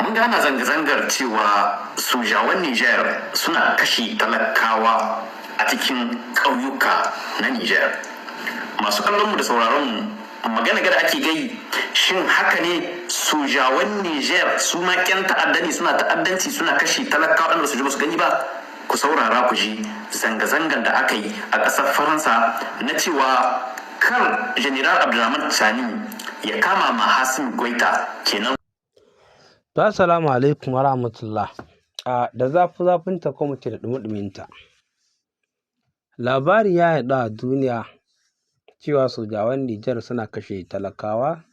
mun gana zanga-zangar cewa sojawan Nijar suna kashe talakawa a cikin ƙauyuka na Nijar. Masu kallonmu da sauraronmu magana gada ake gai, shin haka ne sojawan Nijar su ma ƴan ta'adda ne, suna ta'addanci, suna kashe talakawa waɗanda su ji ba su gani ba? Ku saurara ku ji zanga-zangar da aka yi a ƙasar Faransa na cewa kar General Abdulrahman Chani ya kama ma Hassan Goita kenan. To assalamu alaikum wa rahmatullah. Da zafinta ko muke da dumi-duminta. Labari ya yaɗu a duniya cewa sojawan Nijar suna kashe talakawa,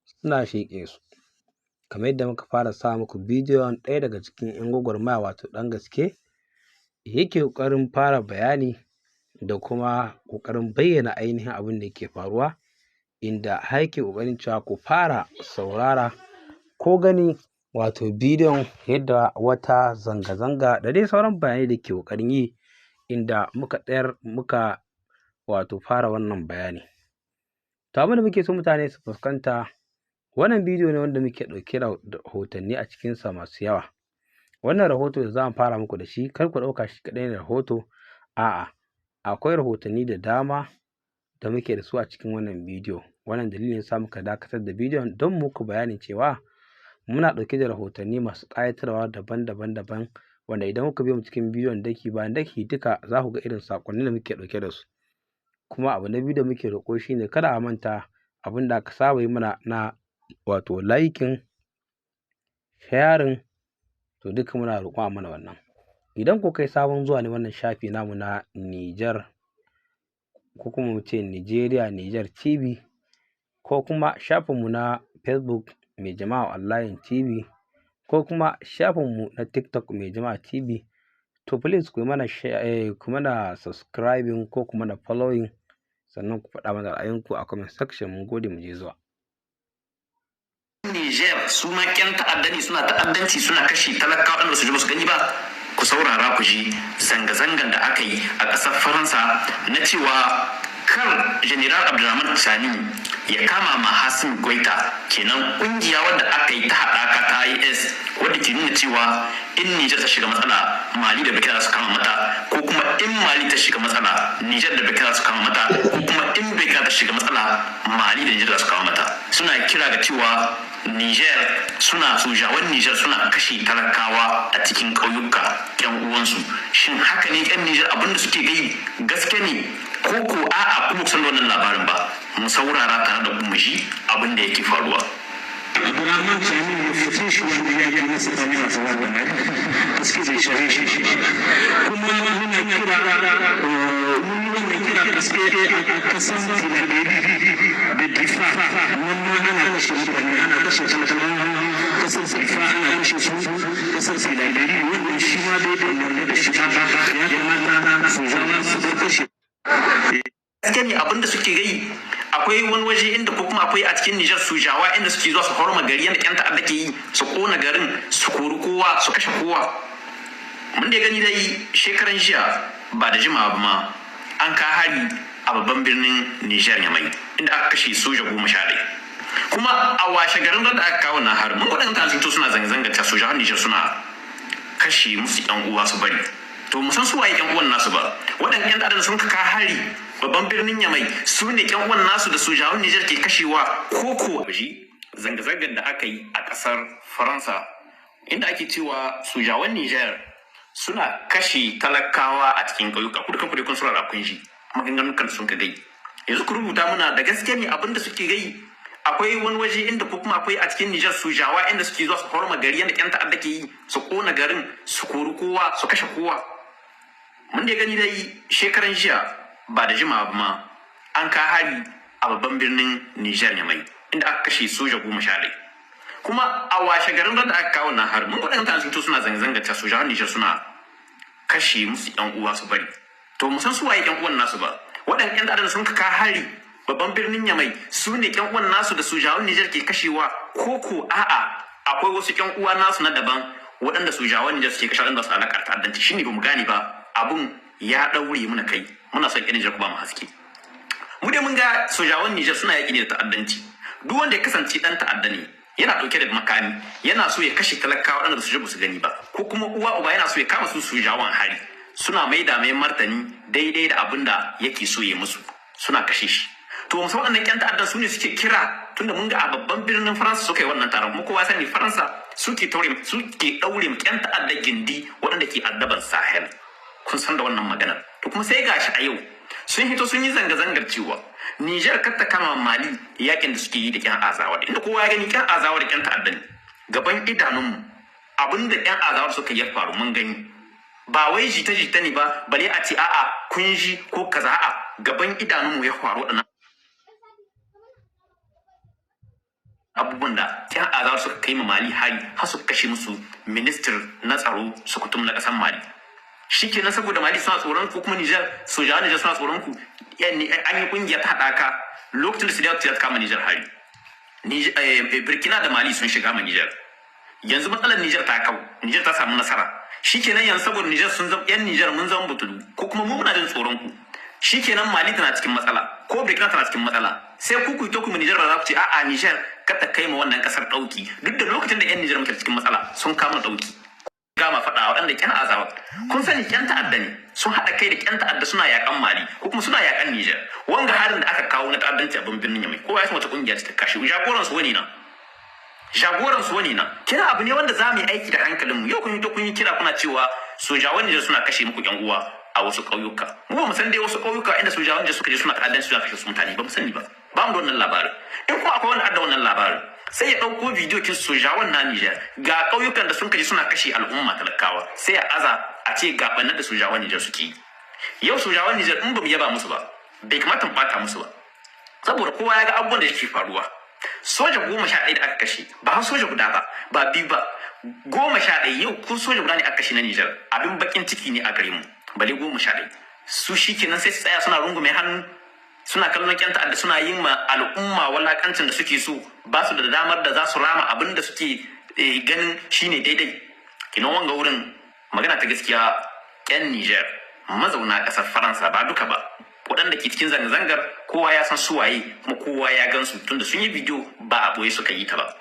suna sheƙe su. Kamar yadda muka fara sa muku bidiyon ɗaya daga cikin 'yan gwagwarmaya wato ɗan gaske yake ƙoƙarin fara bayani da kuma ƙoƙarin bayyana ainihin abin da yake faruwa, inda har yake ƙoƙarin cewa ku fara saurara ko gani wato bidiyon yadda wata zanga-zanga da dai sauran bayanai da ke ƙoƙarin yi, inda muka wato fara wannan bayani. To abin da muke so mutane su fuskanta, wannan bidiyo ne wanda muke ɗauke da rahotanni a cikinsa masu yawa. Wannan rahoto da za mu fara muku da shi, kar ku ɗauka shi kaɗai ne rahoto, a'a akwai rahotanni da dama da muke da su a cikin wannan bidiyo. Wannan dalilin yasa muka dakatar da bidiyon don muku bayanin cewa muna ɗauke da rahotanni masu ƙayatarwa daban-daban wanda idan kuka biyo mu cikin bidiyon daki bayan daki duka za ku ga irin saƙonnin da muke ɗauke da su. Kuma abu na biyu da muke roƙo shi ne kada a manta abin da aka saba yi mana na wato liking, sharing, to duka muna roƙon a mana wannan. Idan ku kai sabon zuwa ne wannan shafi namu na Nijar ko kuma mu ce Nigeria Niger TV, ko kuma shafinmu na Facebook Mai Jama'a Online TV, ko kuma shafinmu na TikTok Mai Jama'a TV, to please ku mana subscribing ko ku mana following, sannan ku faɗa mana ra'ayinku a comment section. Mun gode, mu je zuwa. Niger su ma ƴan ta'adda ne, suna ta'addanci, suna kashe talakawa waɗanda su ji ba su gani ba? Ku saurara ku ji zanga-zangar da aka yi a ƙasar Faransa na cewa kar General Abdulrahman Chani ya kama ma Hassan Goita kenan, ƙungiya wadda aka yi ta haɗaka ta IS wadda ke nuna cewa in Nijar ta shiga matsala Mali da Burkina su kama mata, ko kuma in Mali ta shiga matsala Nijar da Burkina su kama mata, ko kuma in Burkina ta shiga matsala Mali da Nijar su kama mata. Suna kira ga cewa sojawan Nijar suna kashe talakawa a cikin ƙauyuka ƴan uwansu. Shin haka ne ƴan Nijar abinda suke gai gaske ne, ko ko a'a kuma san wannan labarin ba? Mu saurara tare da kuma shi abin da yake faruwa. Abdulrahman Chani ya fice shi wanda ya yi masa tsanin a tsawon da mai gaske zai shari shi. Kuma muna kira gaske a kasan Tilaberi da Difa, wannan ana kashe mutane, ana kashe talakawa, kasar Difa ana kashe su, kasar Tilaberi wannan shi ma daidai ne da shi ya kamata su zama su kashe. Gaske ne abinda suke gai. Akwai wani waje inda ko kuma akwai a cikin Nijar sojawa inda suke zuwa su horma gari yadda ƴan ta'adda ke yi, su kona garin, su kori kowa, su kashe kowa. Mun da gani dai shekaran jiya ba da jimawa ba ma an ka hari a babban birnin Nijar Yamai inda aka kashe soja 11. Kuma a washe garin da aka kawo na harin mun waɗanda sun to suna zanga-zanga ta sojawan Nijar suna kashe musu ƴan uwa su bari. To mu san su waye ƴan uwan nasu ba. Waɗannan ƴan ta'adda sun ka hari babban birnin Yamai su ne ƴan uwan nasu da sojawan Nijar ke kashewa, koko zanga-zangar da aka yi a ƙasar Faransa inda ake cewa sojawan Nijar suna kashe talakawa a cikin ƙauyuka. Ku dukan kun saurara kun ji maganganun kan sun ka gai. Yanzu ku rubuta muna da gaske ne abinda suke gai. Akwai wani waje inda ko kuma akwai a cikin Nijar sojawa inda suke zuwa su horma gari yadda ƴan ta'adda ke yi, su kona garin, su kori kowa, su kashe kowa. Mun da gani dai shekaran jiya ba da jimawa ba ma an ka hari a babban birnin Nijar Yamai inda aka kashe soja 11. Kuma a washe garin da aka kawo nan har mun waɗanda sun to suna zanga-zanga ta sojawan Nijar suna kashe musu ƴan uwa su bari. To mu san su waye ƴan uwan nasu ba. Waɗannan ƴan ta'adda sun ka hari babban birnin Yamai su ne ƴan uwan nasu da sojawan Nijar ke kashewa, ko a'a akwai wasu ƴan uwa nasu na daban waɗanda sojawan Nijar suke kashe waɗanda su alaƙar ta'addanci. Shine ba mu gane ba. Abun ya ɗaure muna kai, muna son ƴan Nijar ku ba mu haske. Mu dai mun ga sojawan Nijar suna yaƙi ne da ta'addanci. Duk wanda ya kasance ɗan ta'adda ne yana ɗauke da makami, yana so ya kashe talakawa waɗanda su je su gani ba, ko kuma uwa uba yana so ya kama su sojawan hari, suna maida mai martani daidai da abin da yake so ya musu, suna kashe shi. To musamman waɗannan ƴan ta'addan su ne suke kira, tunda mun ga a babban birnin Faransa suka yi wannan taron, kuma kowa sani Faransa suke ɗaure ƴan ta'addan gindi waɗanda ke addaban Sahel. Kun san da wannan maganar. To kuma sai gashi a yau sun hito sun yi zanga-zangar cewa Niger kar ta kama Mali yakin da suke yi da ƴan Azawad, inda kowa ya gani ƴan Azawad ƴan ta'addan gaban idanunmu abinda ƴan Azawad suka yi faru mun gani. Ba wai jita-jita ne ba, bale a ce a'a kun ji ko kaza, a'a gaban idanunmu ya faru waɗannan abubuwan da ƴan Azawad suka kai ma Mali hari har suka kashe musu minister na tsaro su kutum na ƙasar Mali. Shikenan saboda Mali suna tsoron ku, kuma Niger sojawan Niger suna tsoron ku, an yi kungiyar ta haɗaka lokacin da su da kama Niger hari. Burkina da Mali sun shiga ma Niger. Yanzu matsalar Niger ta kau, Niger ta samu nasara. Shikenan yanzu saboda Niger sun zama ƴan Niger mun zama butulu, ko kuma mu muna jin tsoron ku. Shikenan Mali tana cikin matsala, ko Burkina tana cikin matsala. Sai ku to kuma Niger ba za ku ce a'a Niger kar ta kai ma wannan kasar dauki, duk da lokacin da ƴan Niger muke cikin matsala sun kama dauki. Gama faɗa waɗanda ƴan Azawad kun sani ƴan ta'adda ne, sun haɗa kai da ƴan ta'adda suna yaƙan Mali ko kuma suna yaƙan Niger. Wanga harin da aka kawo na ta'addanci a birnin Yamai, kowa ya san wata ƙungiya ta kashe, jagoran su wani nan. Kira abu ne wanda za mu yi aiki da hankalinmu. Yau kun yi kira kuna cewa sojawan Niger suna kashe muku ƴan uwa a wasu ƙauyuka. Mu ba mu san dai wasu ƙauyuka inda sojawan Niger suka je suna ta'addanci suna kashe su mutane, ba mu sani ba. Ba mu da wannan labarin. In kuma akwai wanda adda wannan labarin, sai ya ɗauko bidiyo kin sojawan na Niger ga ƙauyukan da sun kaji suna kashe al'umma talakawa, sai ya aza a ce ga ɓannar da sojawan Niger suke yi. Yau sojawan Niger in ba mu yaba musu ba, bai kamata mu ɓata musu ba, saboda kowa ya ga abubuwan da yake faruwa. Soja 11 da aka kashe, ba soja guda ba biyu ba, 11 yau ko soja guda ne aka kashe na Niger, abin bakin ciki ne a gare mu, bale 11. Su shikenan sai su tsaya suna rungume hannu, suna kallon ƴan ta'adda suna yin ma al'umma walakancin da suke so, ba su da damar da za su rama abin da suke ganin shine daidai. Kinan wanga wurin magana ta gaskiya ƴan Niger mazauna ƙasar Faransa ba duka ba, waɗanda ke cikin zanga-zangar kowa ya san suwaye kuma kowa ya gansu, tunda sun yi bidiyo ba a ɓoye suka yi ta ba.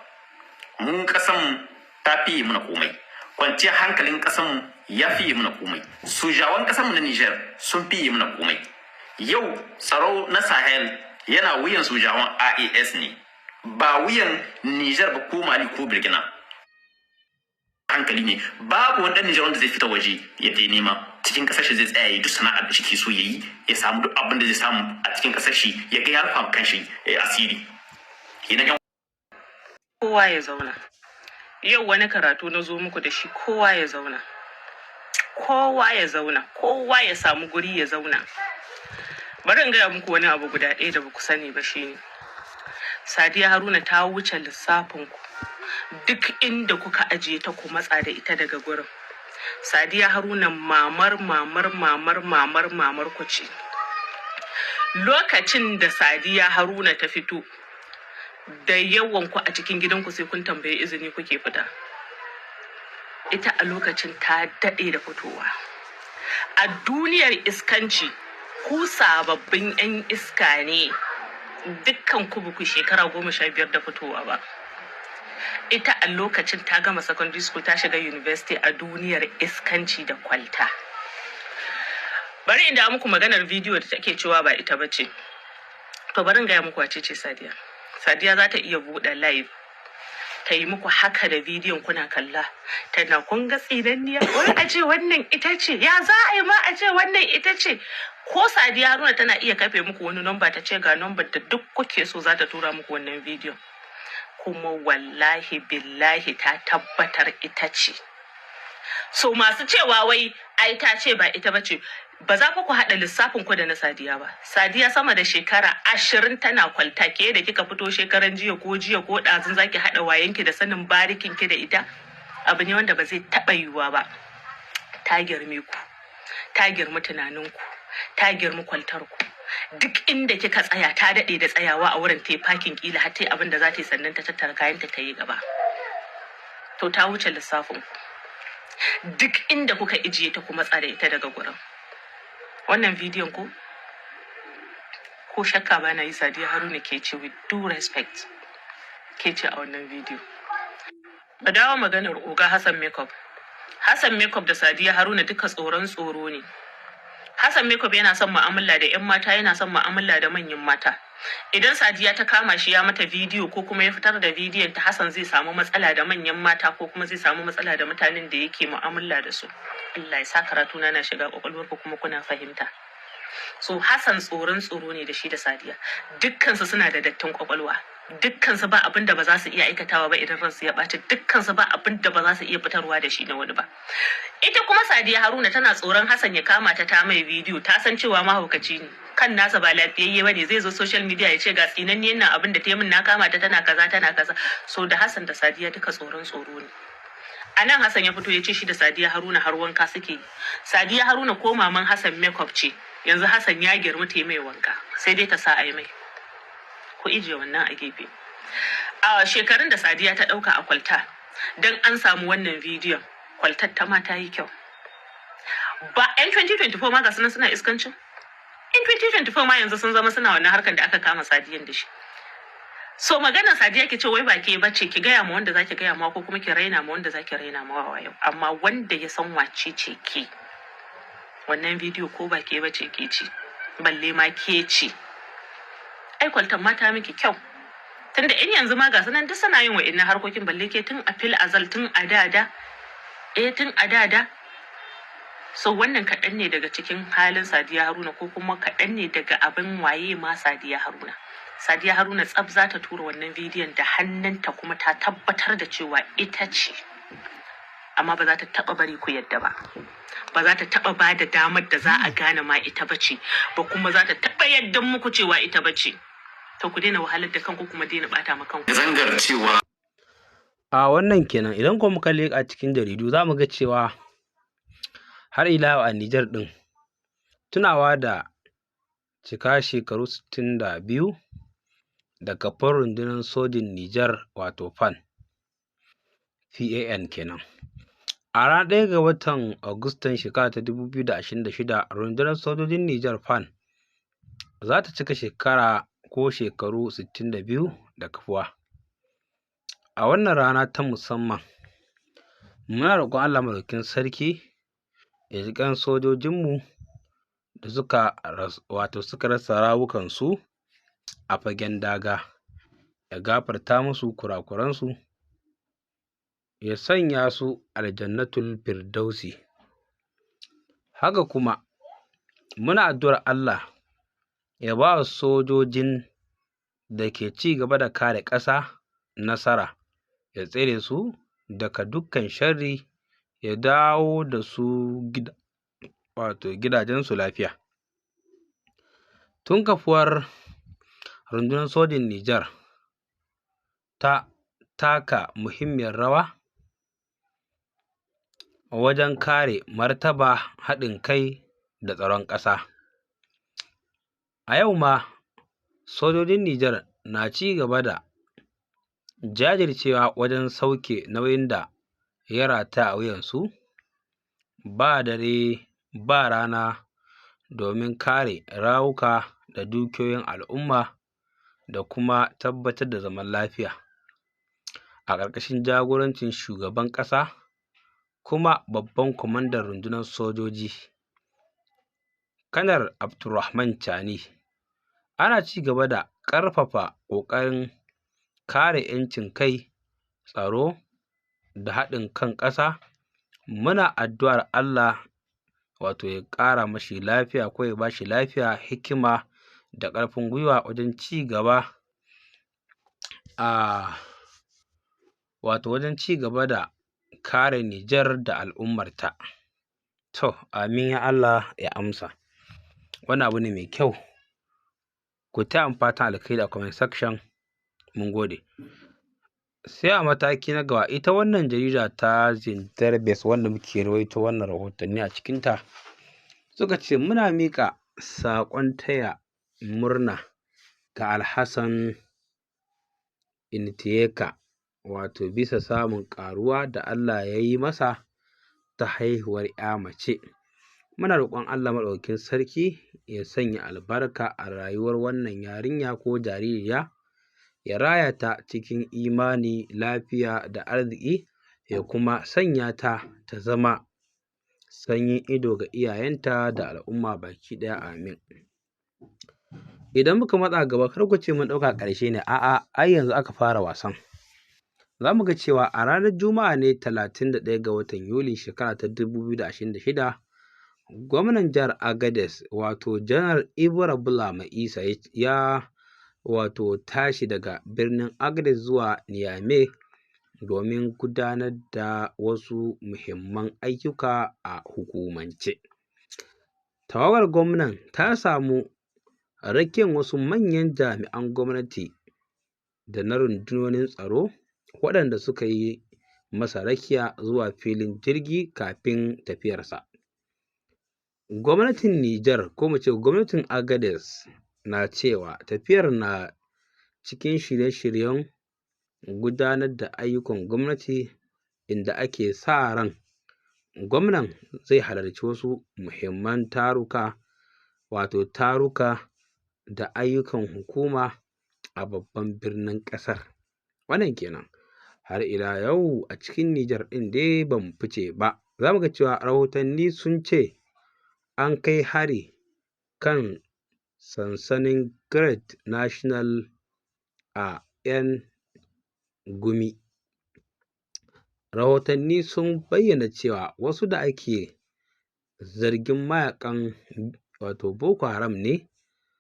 Mun ƙasan ta fiye muna komai, kwanciyar hankalin ƙasan ya fiye muna komai, sojawan ƙasanmu na Niger sun fiye muna komai. Yau tsaro na Sahel yana wuyan sojawan AES ne, ba wuyan Niger ba ko Mali ko Burkina. Hankali ne, babu wani ɗan Niger wanda zai fita waje ya je nema cikin ƙasar shi, zai tsaya yi duk sana'ar da shi so yayi, ya samu duk abin da zai samu a cikin ƙasar shi, ya ga ya rufa kanshi asiri. Kowa ya zauna. Yau wani karatu na zo muku da shi, kowa ya zauna. Kowa ya samu guri ya zauna. Bari in gaya muku wani abu guda ɗaya da ba ku sani ba, shine Sadiya Haruna ta wuce lissafin ku. Duk inda kuka ajiye ta ku matsa da ita daga gurin. Sadiya Haruna mamar ku ce. Lokacin da Sadiya Haruna ta fito, da yawan ku a cikin gidanku sai kun tambaye izini kuke fita. Ita a lokacin ta daɗe da fitowa. A duniyar iskanci, ku sababbin 'yan iska ne, dukkan ku buku shekara 15 da fitowa ba. Ita a lokacin ta gama secondary school, ta shiga university a duniyar iskanci da kwalta. Bari in da muku maganar bidiyo da take cewa ba ita bace. To bari in gaya muku wace ce Sadiya. Sadiya za ta iya buɗe live ta yi muku haka da bidiyon kuna kalla, tana kun ga tsinanniya, wai a ce wannan ita ce, ya za a yi ma a ce wannan ita ce. Ko Sadiya Haruna tana iya kafe muku wani number ta ce ga number da duk kuke so za ta tura muku wannan bidiyon. Kuma wallahi billahi ta tabbatar ita ce. So masu cewa wai ai ta ce ba ita bace, ba za ku haɗa lissafin ku da na Sadiya ba. Sadiya sama da shekara 20 tana kwalta, ke da kika fito shekaran jiya ko ɗazun zaki haɗa wayanki da sanin barikin ki da ita. Abu ne wanda ba zai taɓa yiwuwa ba. Ta girme ku, ta girmi tunaninku, ta girmi kwaltar ku. Duk inda kika tsaya ta daɗe da tsayawa a wurin tai fakin kila har tai abin da za ta yi, sannan ta tattara kayanta ta yi gaba. To ta wuce lissafin ku. Duk inda kuka ijiye ta kuma tsare ita daga gurin. Wannan bidiyon ko shakka ba na yi, Sadiya Haruna ke ce with due respect. ke ce a wannan bidiyo. Mu dawo maganar Oga Hassan Makeup. Hassan Makeup da Sadiya Haruna duka tsoron tsoro ne. Hassan Makeup yana son mu'amala da 'yan mata, yana son mu'amala da manyan mata. Idan Sadiya ta kama shi ya mata bidiyo ko kuma ya fitar da bidiyon ta, Hassan zai samu matsala da manyan mata ko kuma zai samu matsala da mutanen da yake mu'amala da su. Allah ya sa karatuna na shiga kwakwalwarku kuma kuna fahimta. So Hassan tsoron tsoro ne da shi da Sadiya. Dukkansu suna da dattin kwakwalwa. Dukkansu ba abin da ba za su iya aikatawa ba idan ransu ya ɓaci. Dukkansu ba abin da ba za su iya fitarwa da shi na wani ba. Ita kuma Sadiya Haruna tana tsoron Hassan ya kama ta mai bidiyo. Ta san cewa mahaukaci ne. Kan nasa ba lafiyayye ba ne. Zai zo social media ya ce ga tsinanniyan nan abin da ta yi min, na kama ta tana kaza tana kaza. So da Hassan da Sadiya duka tsoron tsoro ne. A nan Hassan ya fito ya ce shi da Sadiya Haruna har wanka suke yi. Sadiya Haruna ko maman Hassan Makeup ce. Yanzu Hassan ya girma ta yi mai wanka. Sai dai ta sa a yi mai. Ku ijiye wannan a gefe. A shekarun da Sadiya ta ɗauka a kwalta, don an samu wannan bidiyon, kwaltar ta ma ta yi kyau. Ba 'yan 2024 ma ga sunan suna iskancin? In 2024 ma yanzu sun zama suna wannan harkar da aka kama Sadiyan da shi. So magana Sadiya ki ce wai ba ke bace, ki gaya ma wanda zaki gaya ma ko kuma ki raina ma wanda zaki raina ma wa yau. Amma wanda ya san wace ce ke, wannan bidiyo ko ba ke bace ke ci, balle ma ke ci. Ai kwaltan mata miki kyau. Tunda in yanzu ma ga sunan duk suna yin wa'innan harkokin, balle ke tun a fil azal, tun a dada. Tun a dada. So wannan kaɗan ne daga cikin halin Sadiya Haruna ko kuma kaɗan ne daga abin waye ma Sadiya Haruna. Sadiya Haruna tsab za ta tura wannan bidiyon da hannunta kuma ta tabbatar da cewa ita ce. Amma ba za ta taɓa bari ku yadda ba. Ba za ta taɓa ba da damar da za a gane ma ita bace, ba kuma za ta taɓa yadda muku cewa ita bace. To ku daina wahalar da kanku kuma daina ɓata ma kanku. Zangar cewa a wannan kenan. Idan kuma muka leƙa cikin jaridu za mu ga cewa har ila a Nijar ɗin, tunawa da cika shekaru 62 da kafar rundunar sojin Nijar wato FAN kenan. A ranar 1 ga watan Agustan shekara ta 2026, rundunar sojojin Nijar FAN za ta cika shekaru 62 da kafuwa. A wannan rana ta musamman, muna roƙon Allah Madaukakin Sarki ya ji ƙan sojojinmu da suka rasa rawukansu a fagen daga, ya gafarta musu kurakuransu, ya sanya su aljannatul firdausi. Haka kuma muna addu'ar Allah ya ba sojojin da ke ci gaba da kare ƙasa nasara, ya tsare su daga dukkan sharri, ya dawo da su gidajensu lafiya. Tun kafuwar rundunar sojin Nijar ta taka muhimmiyar rawa wajen kare martaba, haɗin kai da tsaron ƙasa. A yau ma sojojin Nijar na ci gaba da jajircewa wajen sauke nauyin da ya rataya a wuyansu ba dare ba rana domin kare rawuka da dukiyoyin al'umma da kuma tabbatar da zaman lafiya. A ƙarƙashin jagorancin shugaban ƙasa kuma babban kwamandan rundunar sojoji, Kanar Abdurrahman Chani, ana ci gaba da ƙarfafa ƙoƙarin kare 'yancin kai, tsaro da haɗin kan ƙasa. Muna addu'ar Allah ya ƙara mashi lafiya ko ya ba shi lafiya, hikima da ƙarfin gwiwa wajen ci gaba da kare Nijar da al'ummarta. To, amin ya Allah ya amsa. Wannan abu ne mai kyau. Ku taya mu fatan alkhairi a comment section. Mun gode. Sai a mataki na gaba, ita wannan jarida ta Zindar Base wanda muke rawaito wannan rahotanni a cikinta, suka ce muna miƙa saƙon taya murna ga Alhassan Intiyeka bisa samun ƙaruwa da Allah ya yi masa ta haihuwar 'ya mace. Muna roƙon Allah Maɗaukakin Sarki ya sanya albarka a rayuwar wannan yarinya ko jaririya, ya raya ta cikin imani, lafiya da arziki, ya kuma sanya ta ta zama sanyin ido ga iyayenta da al'umma baki ɗaya, amin. Idan muka matsa gaba kar ku ce mun ɗauka ƙarshe ne, a'a ai yanzu aka fara wasan. Za mu ga cewa a ranar Juma'a ne 31 ga watan Yuli shekara ta 2026, gwamnan jihar Agadez wato Janar Ibra Bulama Isa ya wato tashi daga birnin Agadez zuwa Niamey domin gudanar da wasu muhimman ayyuka a hukumance. Tawagar gwamnan ta samu rakiyar wasu manyan jami'an gwamnati da na rundunonin tsaro waɗanda suka yi masa rakiya zuwa filin jirgi kafin tafiyarsa. Gwamnatin Nijar ko mu ce gwamnatin Agadez na cewa tafiyar na cikin shirye-shiryen gudanar da ayyukan gwamnati, inda ake sa ran gwamnan zai halarci wasu muhimman taruka da ayyukan hukuma a babban birnin ƙasar. Wannan kenan. Har ila yau a cikin Nijar ɗin dai ba mu fice ba, za mu ga cewa rahotanni sun ce an kai hari kan sansanin Great National a ‘yan Gumi. Rahotanni sun bayyana cewa wasu da ake zargin mayaƙan wato Boko Haram ne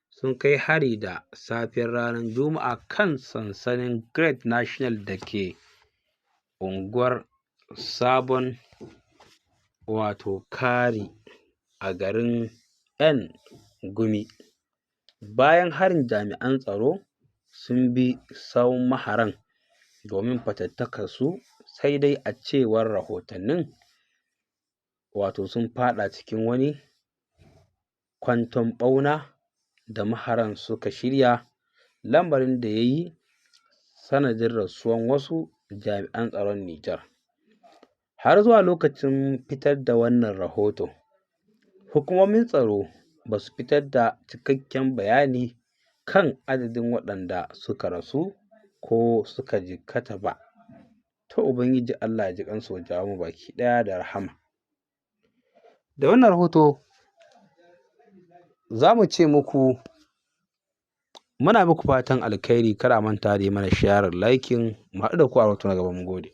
sun kai hari da safiyar ranar Juma'a kan sansanin Great National da ke unguwar Sabon wato Kari a garin ‘yan Gumi. Bayan harin jami'an tsaro sun bi sawun maharan domin fatattakar su, sai dai a cewar rahotannin wato sun faɗa cikin wani kwanton ɓauna da maharan suka shirya, lamarin da ya yi sanadin rasuwan wasu jami'an tsaron Nijar. Har zuwa lokacin fitar da wannan rahoto, hukumomin tsaro ba su fitar da cikakken bayani kan adadin waɗanda suka rasu ko suka jikkata ba. To Ubangiji Allah ya ji ƙan sojawanmu baki ɗaya da rahama. Da wannan rahoto za mu ce muku muna muku fatan alkhairi, kada a manta da yi mana sharing, liking, mu haɗu da ku a rahoto na gaba, mun gode.